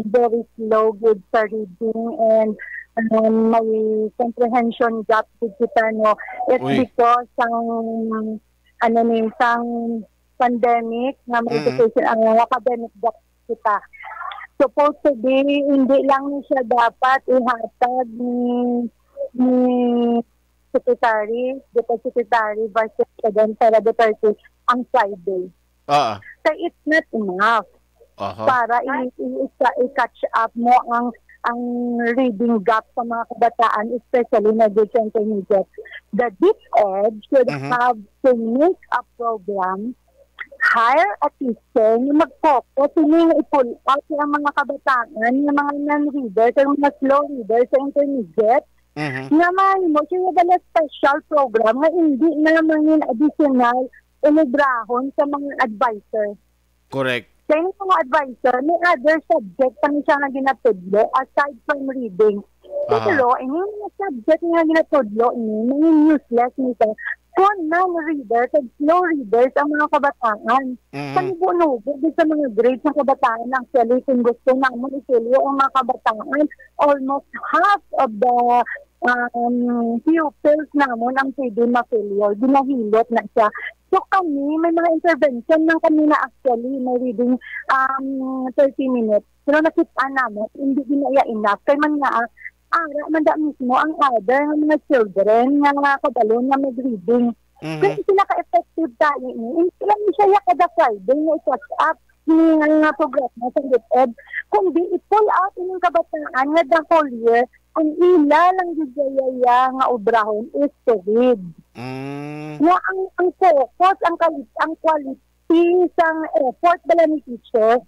very slow with sa reading and may comprehension gap with kita, no. It's Uy. because sang pandemic na may Mm. education ang academic gap kita. Supposed to be, hindi lang siya dapat ihatag ni Secretary, Deputy Secretary, Vice President Sara Duterte ang Friday. Ah. So it's not enough Aha. para i-catch up mo ang reading gap sa mga kabataan, especially na grade intermediate. The DepEd should have to make a program, hire a teacher na mag-focus, yung i-pull out yung mga kabataan, yung mga non-readers, yung mga slow readers sa intermediate, na mo siya dala special program na hindi na naman yung additional ilibrahon sa mga advisor. Correct. Kaya yung mga advisor, may other subject pa siya na ginatudlo aside from reading. Pero, yung mga subject na ginatudlo, yung useless nito, kung non-reader, kag slow readers ang mga kabataan. Panibunubo sa mga grades ng kabataan, actually, kung gusto naman isilyo ang mga kabataan, almost half of the pupils naman ang pwede ma-failure. Ginahilot na siya. So kami, may mga intervention ng kami na actually may reading 30 minutes. Pero nakita namin, hindi ginaya enough. Kaya man nga, manda mismo ang other ng mga children ng mga kabalo na mag-reading. Kaya pinaka-effective tayo hindi lang siya kada Friday na i-catch up ng programa sa DepEd, kundi i-pull out yung kabataan nga the whole year, ang ila lang gigayaya nga obrahon is to read. Nga ang focus, ang quality sang effort bala ni teacher,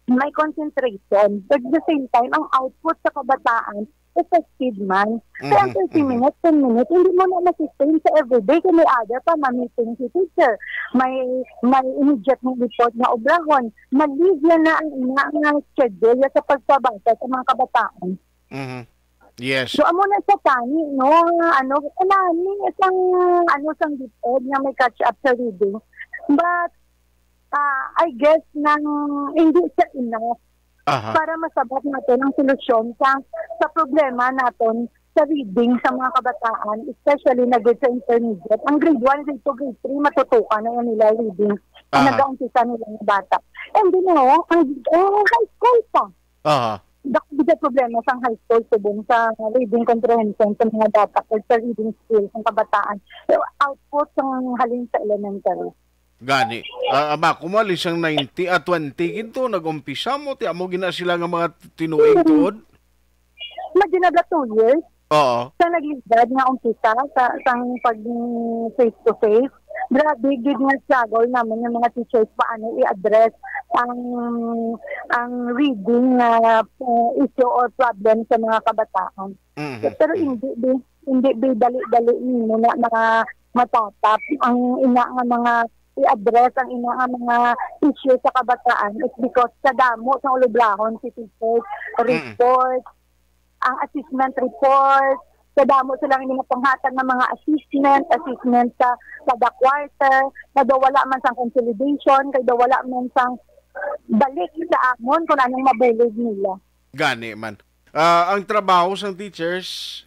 may concentration. But at the same time, ang output sa kabataan, effective man. Kaya 30 minutes, 10 minutes, hindi mo na ma-sustain sa everyday. Kaya may other pa, ma-meeting si teacher. May immediate report na obrahon. Maligyan na ang schedule sa pagpabasa sa mga kabataan. Yes. So, amo na sa tani, no? Sang DepEd na may catch up sa reading. But, I guess, hindi siya enough para masabat natin ang solusyon sa problema natin sa reading sa mga kabataan, especially na grade sa intermediate. Ang grade 1, grade 2, grade 3, matutukan na yan nila reading. Nag-aumpisa nila ng bata. And then, ang high school pa. Bida problema sa high school subong sa reading comprehension sa mga bata or sa reading skills ng kabataan. So, output ng halin sa elementary. Gani. Kumalis ang 90 at 20 ginto nag-umpisa mo ti amo gina sila nga mga tinuig tuod. Madinabla 2 years. Oo. Sa naglibad nga umpisa sa pag face to face. Grabe gid nga struggle naman yung mga teachers paano i-address ang reading issue or problem sa mga kabataan. Pero hindi dali-dali mo na matatap ang nga mga i-address ang mga issue sa kabataan is because sa damo sa ulublahon si teachers report, ang assessment report, sa damo silang inipanghatan ng mga assessment sa kada quarter, kada wala man sang consolidation, kada wala man sang balik sa amon kung anong mabulig nila. Gani man. Ang trabaho sang teachers,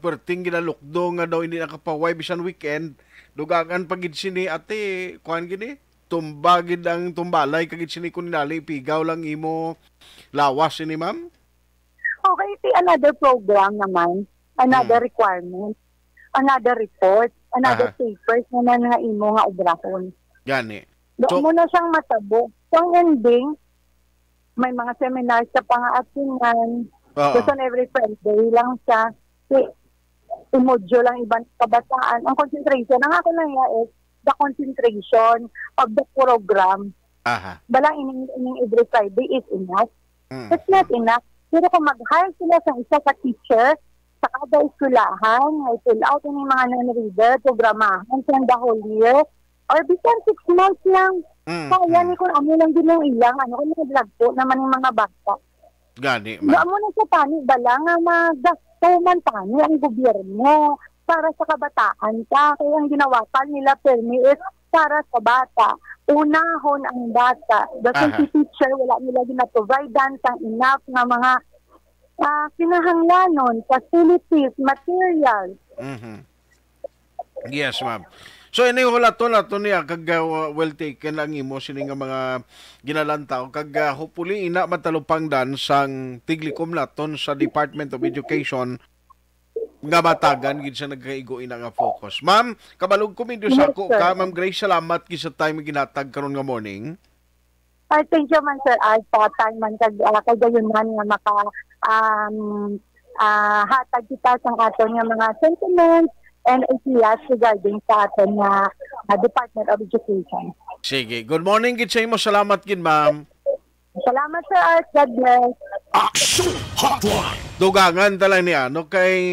perting ginalukdo nga daw hindi nakapaway bisan weekend, dugagan pagid sini ate, kuan gini, tumbagid ang tumbalay kagid sini kun nali pigaw lang imo lawas ini ma'am. Okay, another program naman, another requirement, another report, another papers na nga imo nga obrahon. Gani. Doon mo na siyang matabo. So, ang ending, may mga seminars sa pang-aatingan. So, every Friday lang siya. I-module lang ibang kabataan. Ang concentration, ang ako lang is the concentration of the program. Balang ining every Friday is enough. It's not enough. Pero kung mag-hire sila sa isa ka teacher, sa kada eskulahan, i-fill out yung mga non-reader, programahan sa the whole year, or bisan 6 months lang. Kaya ni kung ano lang din yung ilang, kung nag-vlog po naman yung mga bata. Gani, man. Doon mo na sa tani, bala nga magasto man tani ang gobyerno para sa kabataan ka. Kaya ang ginawakan nila permi is para sa bata. unahon ang bata. Dapat Aha. si teacher, wala nila gina-providean sang enough nga mga kinahanglanon, facilities, materials. Mhm. Yes, ma'am. So ini wala to niya kag well taken ang imo sini nga mga ginalantaw kag hopefully ina matalupang dan sang tiglikom naton sa Department of Education nga matagan gid sa nagkaigo ina nga focus. Ma'am, kabalog ko medyo sa Yes, ako sir. ka, Ma'am Grace, salamat kay sa time ginatag karon nga morning. Thank you man sir sa time man kagayon man nga maka hatag kita sang aton nga mga sentiments and ideas regarding sa aton nga Department of Education. Sige, good morning gid sa imo. Salamat gid, ma'am. Salamat sir Art. God bless. Action Hotline. Dugangan tala niya no kay